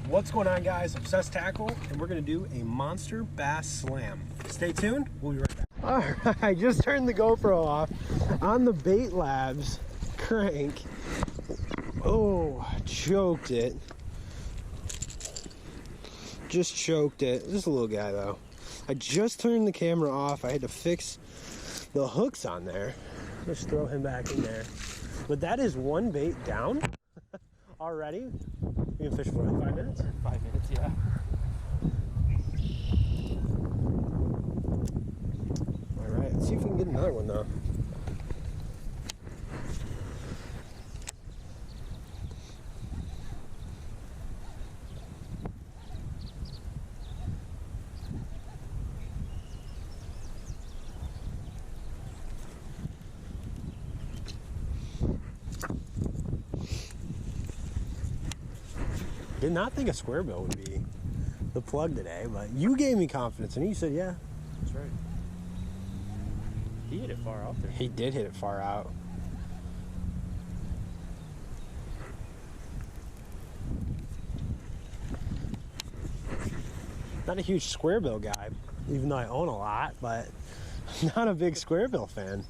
What's going on, guys? Obsessed Tackle, and we're gonna do a monster bass slam. Stay tuned, we'll be right back. All right, I just turned the GoPro off on the Bait Labs crank. Oh, choked it. Just choked it. Just a little guy though. I just turned the camera off. I had to fix the hooks on there. Let's throw him back in there. But that is one bait down already. We can fish for like 5 minutes? 5 minutes, yeah. All right, let's see if we can get another one though. Did not think a square bill would be the plug today, but you gave me confidence and you said, yeah. That's right. He hit it far out there. He did hit it far out. Not a huge square bill guy, even though I own a lot, but not a big square bill fan.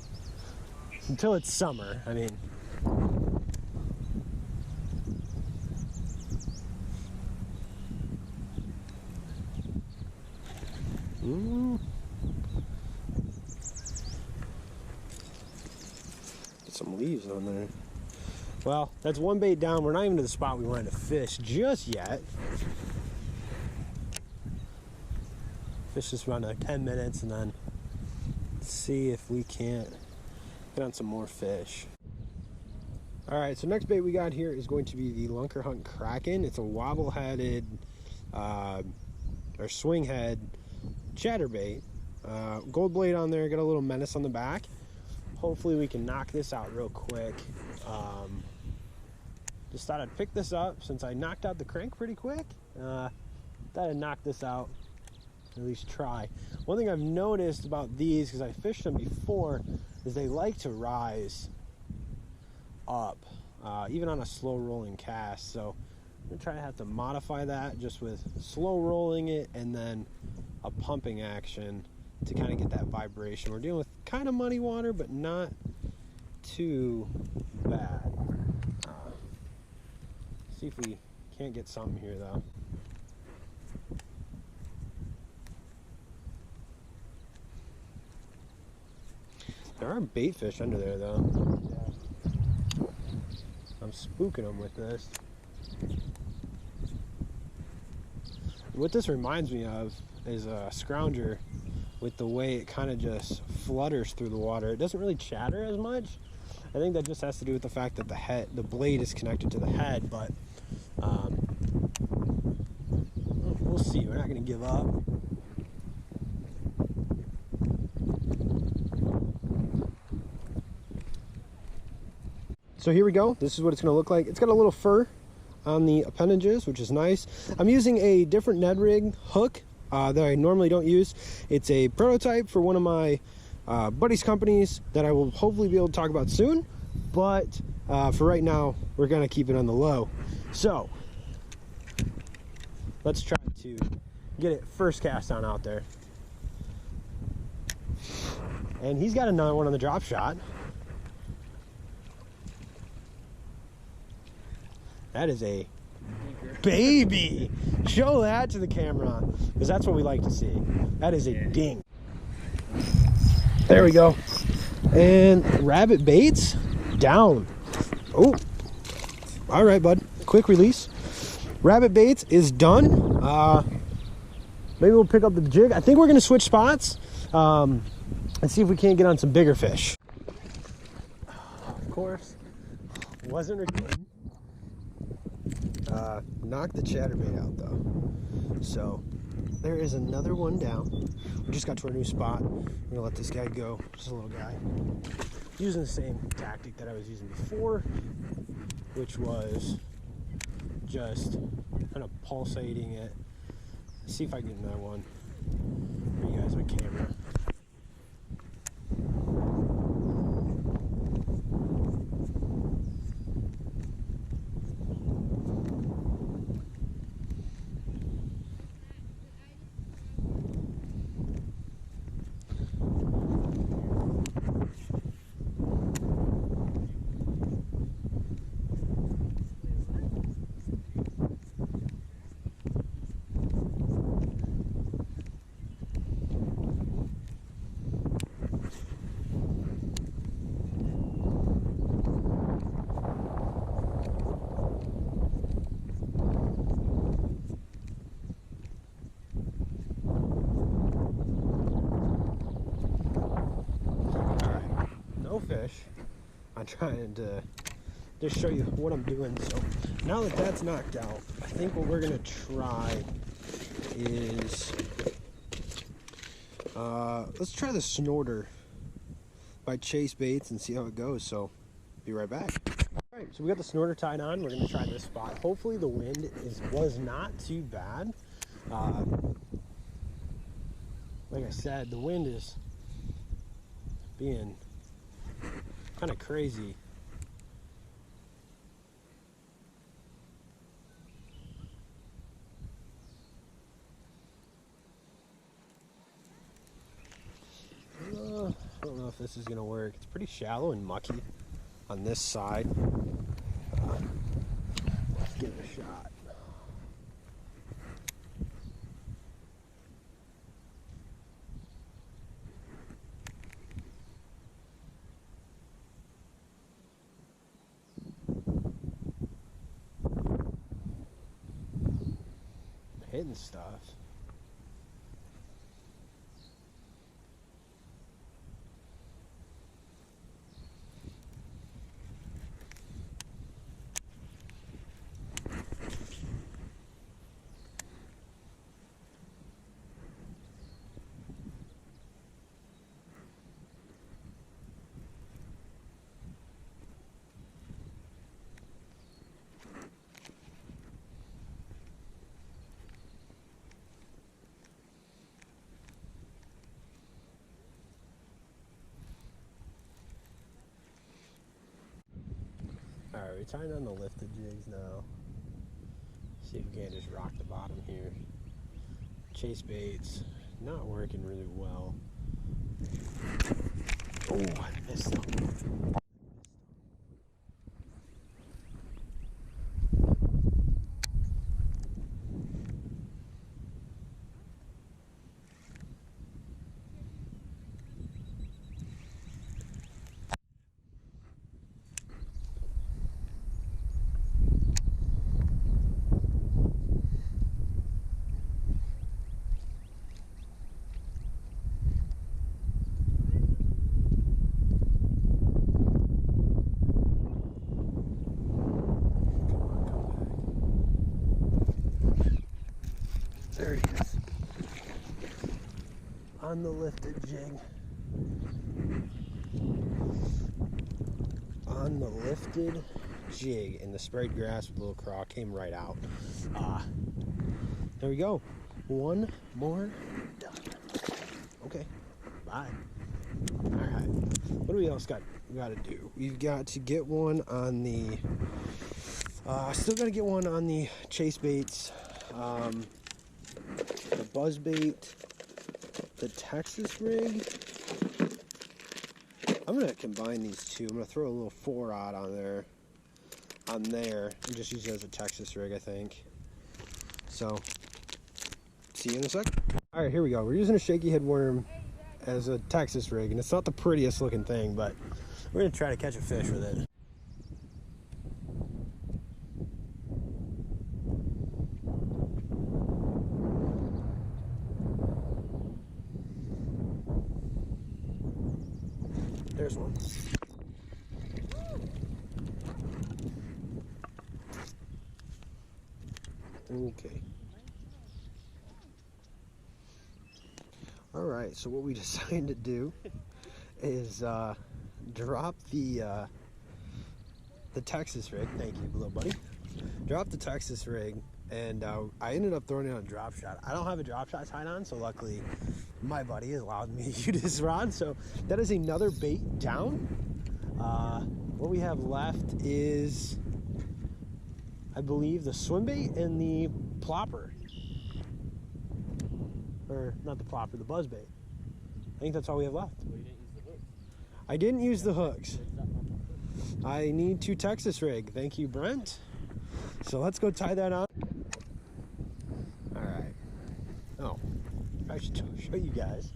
Until it's summer, I mean. Get some leaves on there. Well, that's one bait down. We're not even to the spot we wanted to fish just yet. Fish this around like 10 minutes and then see if we can't get on some more fish. All right, so next bait we got here is going to be the Lunker Hunt Kraken. It's a wobble-headed or swing-head chatterbait. Gold blade on there, got a little menace on the back. Hopefully we can knock this out real quick. Just thought I'd pick this up since I knocked out the crank pretty quick. Thought I'd knock this out, at least try. One thing I've noticed about these, because I fished them before, is they like to rise up, even on a slow rolling cast. So I'm gonna try to have to modify that just with slow rolling it and then a pumping action to kind of get that vibration. We're dealing with kind of muddy water, but not too bad. See if we can't get something here though. There are bait fish under there though. Yeah. I'm spooking them with this. What this reminds me of is a scrounger, with the way it kind of just flutters through the water. It doesn't really chatter as much. I think that just has to do with the fact that the blade is connected to the head, but we'll see. We're not going to give up. So here we go. This is what it's going to look like. It's got a little fur on the appendages, which is nice. I'm using a different Ned rig hook that I normally don't use. It's a prototype for one of my buddy's companies that I will hopefully be able to talk about soon, but for right now we're gonna keep it on the low. So let's try to get it first cast on out there. And he's got another one on the drop shot. That is a baby. Show that to the camera, because that's what we like to see. That is a ding. There we go. And rabbit baits down. Oh, all right, bud. Quick release. Rabbit baits is done. Maybe we'll pick up the jig. I think we're gonna switch spots and see if we can't get on some bigger fish. Of course, wasn't recording. Knocked the chatterbait out though. So there is another one down. We just got to our new spot. We're gonna let this guy go. Just a little guy. Using the same tactic that I was using before, which was just kind of pulsating it. See if I can get another one for you guys on camera. trying to just show you what I'm doing. So now that that's knocked out, I think what we're gonna try is let's try the Snorter by Chase Baits and see how it goes. So be right back. All right, so we got the Snorter tied on. We're gonna try this spot. Hopefully the wind was not too bad. Like I said, the wind is being kind of crazy. I don't know if this is gonna work. It's pretty shallow and mucky on this side. Let's give it a shot. Hitting stuff. Alright, we're tying on the lifted jigs now. See if we can't just rock the bottom here. Chase baits, not working really well. Oh, I missed them. There he is. On the lifted jig. On the lifted jig, and the sprayed grass with a little craw came right out. There we go. One more done. Okay. Bye. Alright. What do we else got to do? We've got to get one on the still got to get one on the chase baits. The buzz bait, the Texas rig. I'm gonna combine these two. I'm gonna throw a little 4-aught on there, and just use it as a Texas rig, I think. So, see you in a sec. All right, here we go. We're using a shaky head worm as a Texas rig, and it's not the prettiest looking thing, but we're gonna try to catch a fish with it. There's one. Okay. All right, so what we decided to do is drop the Texas rig. Thank you, little buddy. Drop the Texas rig, and I ended up throwing it on a drop shot. I don't have a drop shot tied on, so luckily my buddy allowed me to use his rod. So that is another bait down. What we have left is, I believe, the swim bait and the plopper. Or not the plopper, the buzz bait. I think that's all we have left. Well, you didn't use the hooks. I didn't use the hooks. I need 2 Texas rig. Thank you, Brent. So let's go tie that on. All right. Oh, I should show you guys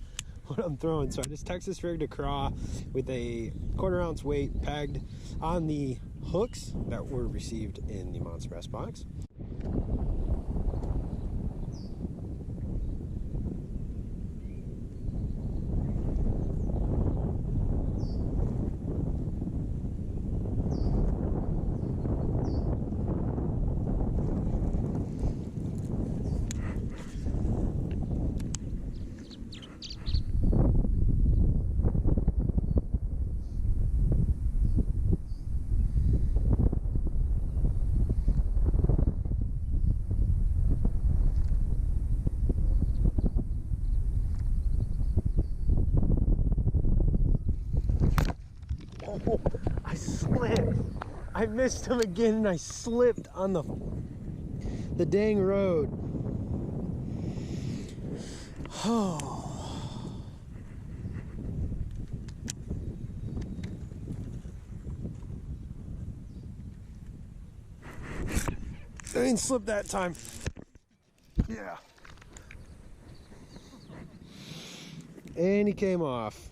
what I'm throwing. So I just Texas rigged a craw with a 1/4 ounce weight pegged on the hooks that were received in the Monster Bass box. I slipped. I missed him again and I slipped on the dang road. Oh. I didn't slip that time. Yeah. And he came off.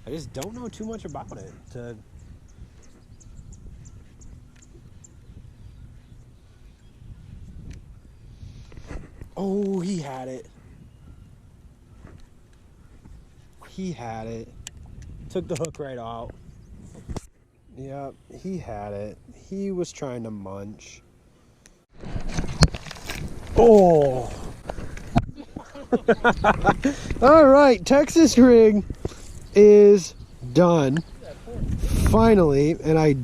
I just don't know too much about it. Oh, he had it. He had it. Took the hook right out. Yep, he had it. He was trying to munch. Oh! All right, Texas rig is done. Finally, and I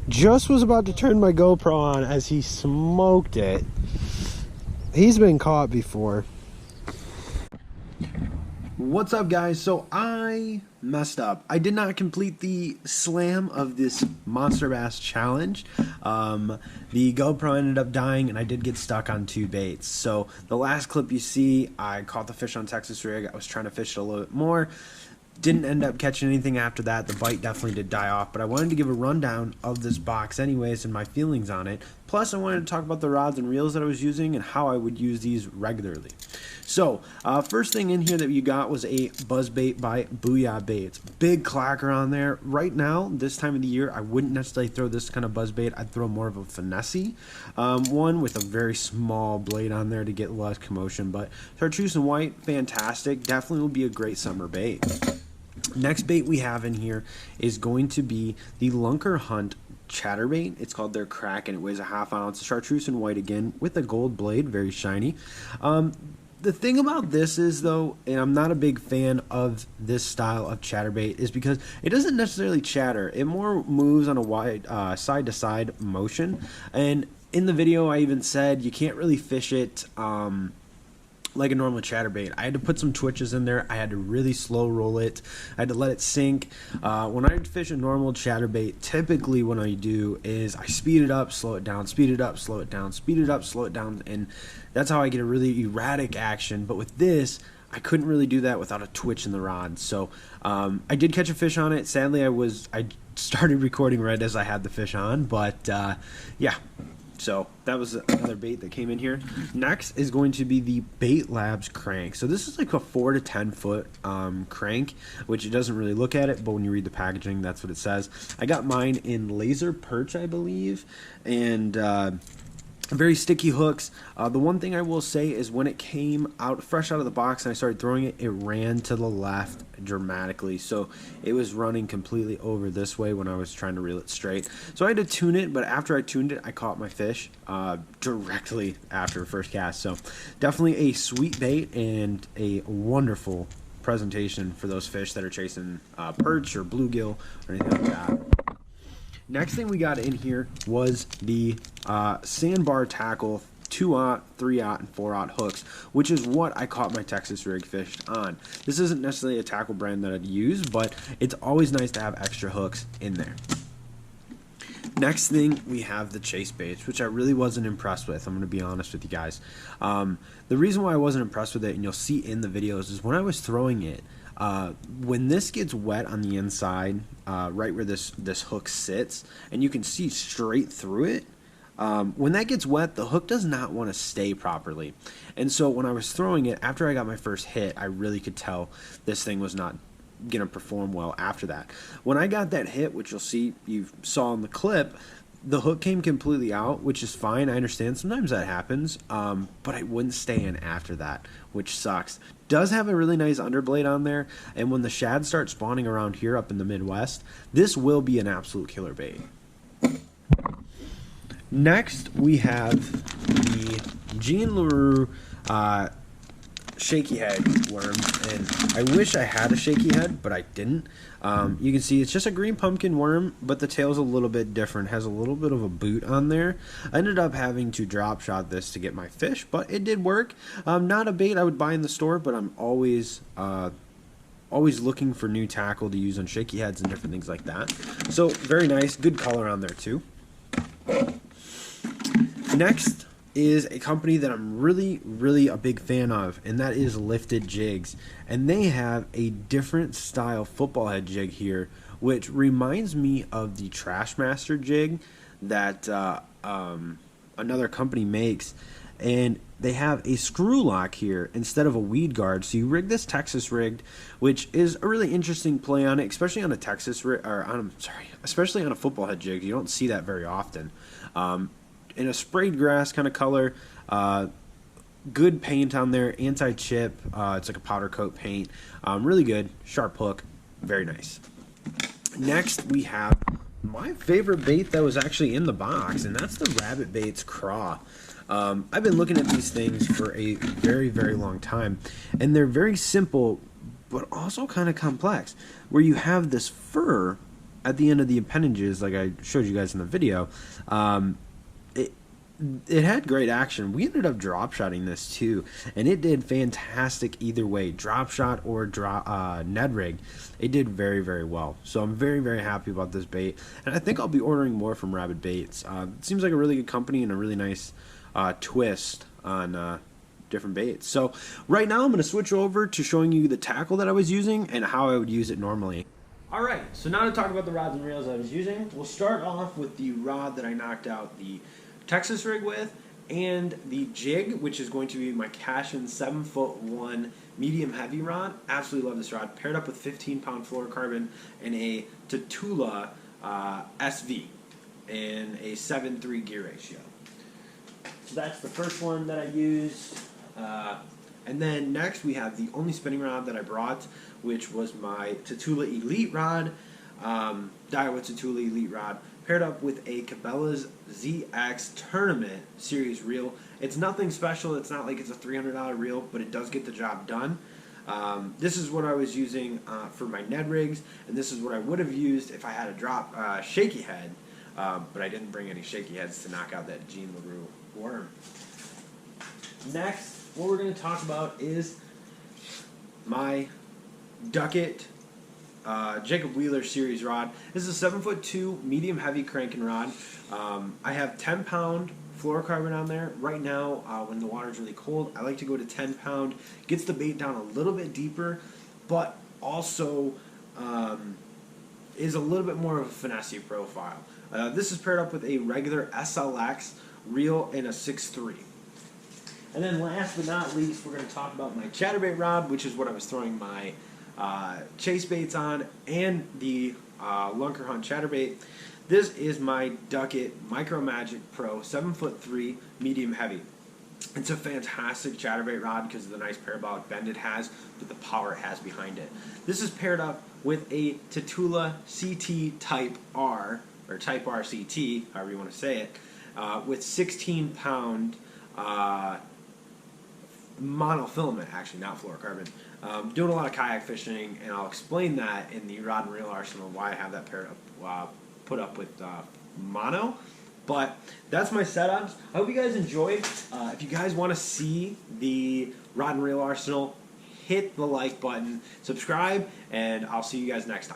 just was about to turn my GoPro on as he smoked it. He's been caught before. What's up, guys? So I messed up. I did not complete the slam of this monster bass challenge. The GoPro ended up dying and I did get stuck on 2 baits. So the last clip you see, I caught the fish on Texas rig. I was trying to fish it a little bit more. Didn't end up catching anything after that. The bite definitely did die off, but I wanted to give a rundown of this box anyways and my feelings on it. Plus I wanted to talk about the rods and reels that I was using and how I would use these regularly. So first thing in here that you got was a buzzbait by Booyah Baits. Big clacker on there. Right now, this time of the year, I wouldn't necessarily throw this kind of buzzbait. I'd throw more of a finesse one with a very small blade on there to get less commotion. But chartreuse and white, fantastic. Definitely will be a great summer bait. Next bait we have in here is going to be the Lunker Hunt chatterbait. It's called their Kraken. It weighs a ½ ounce. Chartreuse and white again with a gold blade, very shiny. The thing about this is, though, and I'm not a big fan of this style of chatterbait, is because it doesn't necessarily chatter. It more moves on a wide side-to-side motion. And in the video, I even said you can't really fish it like a normal chatterbait. I had to put some twitches in there. I had to really slow roll it. I had to let it sink. When I fish a normal chatterbait, typically what I do is I speed it up, slow it down, speed it up, slow it down, speed it up, slow it down, and that's how I get a really erratic action. But with this, I couldn't really do that without a twitch in the rod. So I did catch a fish on it. Sadly, I started recording right as I had the fish on, but yeah. So that was another bait that came in here. Next is going to be the Bait Labs crank. So this is like a 4 to 10 foot crank, which it doesn't really look at it, but when you read the packaging, that's what it says. I got mine in laser perch, I believe, and very sticky hooks. The one thing I will say is when it came out fresh out of the box and I started throwing it, it ran to the left dramatically. So it was running completely over this way when I was trying to reel it straight. So I had to tune it, but after I tuned it, I caught my fish directly after first cast. So definitely a sweet bait and a wonderful presentation for those fish that are chasing perch or bluegill or anything like that. Next thing we got in here was the Sandbar Tackle 2-aught, 3-aught, and 4-aught hooks, which is what I caught my Texas rig fished on. This isn't necessarily a tackle brand that I'd use, but it's always nice to have extra hooks in there. Next thing, we have the chase baits, which I really wasn't impressed with. I'm going to be honest with you guys. The reason why I wasn't impressed with it, and you'll see in the videos, is when I was throwing it, when this gets wet on the inside, right where this hook sits, and you can see straight through it, when that gets wet, the hook does not want to stay properly. And so when I was throwing it, after I got my first hit, I really could tell this thing was not going to perform well after that. When I got that hit, which you saw in the clip, the hook came completely out, which is fine. I understand sometimes that happens, but I wouldn't stay in after that, which sucks. Does have a really nice underblade on there, and when the shad start spawning around here up in the Midwest, this will be an absolute killer bait. Next, we have the Jean-Loup shaky head worm, and I wish I had a shaky head, but I didn't. You can see it's just a green pumpkin worm, but the tail's a little bit different, has a little bit of a boot on there. I ended up having to drop shot this to get my fish, but it did work. Not a bait I would buy in the store, but I'm always always looking for new tackle to use on shaky heads and different things like that. So very nice, good color on there too. Next is a company that I'm really a big fan of, and that is Lifted Jigs. And they have a different style football head jig here, which reminds me of the Trashmaster jig that another company makes. And they have a screw lock here instead of a weed guard. So you rig this Texas rigged, which is a really interesting play on it, especially on a especially on a football head jig. You don't see that very often. In a sprayed grass kind of color, good paint on there, anti-chip. It's like a powder coat paint. Really good, sharp hook, very nice. Next, we have my favorite bait that was actually in the box, and that's the Rabbit Baits Craw. I've been looking at these things for a very long time, and they're very simple, but also kind of complex, where you have this fur at the end of the appendages, like I showed you guys in the video. It had great action. We ended up drop shotting this too, and it did fantastic either way, drop shot or Ned rig. It did very well. So I'm very happy about this bait, and I think I'll be ordering more from Rabbit Baits. It seems like a really good company and a really nice twist on different baits. So right now I'm going to switch over to showing you the tackle that I was using and how I would use it normally. Alright, so now to talk about the rods and reels I was using, we'll start off with the rod that I knocked out the Texas rig with, and the jig, which is going to be my Cashin 7'1" medium heavy rod. Absolutely love this rod. Paired up with 15-pound fluorocarbon and a Tatula SV and a 7:3 gear ratio. So that's the first one that I used. And then next we have the only spinning rod that I brought, which was my Tatula Elite rod, Daiwa Tatula Elite rod, paired up with a Cabela's ZX Tournament Series reel. It's nothing special. It's not like it's a $300 reel, but it does get the job done. This is what I was using for my Ned rigs, and this is what I would have used if I had a drop shaky head, but I didn't bring any shaky heads to knock out that Jean-Loup worm. Next, what we're going to talk about is my Duquette Jacob Wheeler series rod. This is a 7'2" medium heavy cranking rod. I have 10-pound fluorocarbon on there. Right now, when the water's really cold, I like to go to 10-pound. Gets the bait down a little bit deeper, but also is a little bit more of a finesse profile. This is paired up with a regular SLX reel and a 6'3". And then last but not least, we're going to talk about my chatterbait rod, which is what I was throwing my chase baits on, and the Lunker Hunt chatterbait. This is my Duquette Micro Magic Pro 7'3" medium heavy. It's a fantastic chatterbait rod because of the nice parabolic bend it has, but the power it has behind it. This is paired up with a Tatula CT Type R, or Type R CT, however you want to say it, with 16-pound monofilament, actually, not fluorocarbon. Doing a lot of kayak fishing, and I'll explain that in the rod and reel arsenal, why I have that paired up, put up with mono. But that's my setups. I hope you guys enjoyed. If you guys want to see the rod and reel arsenal, hit the like button, subscribe, and I'll see you guys next time.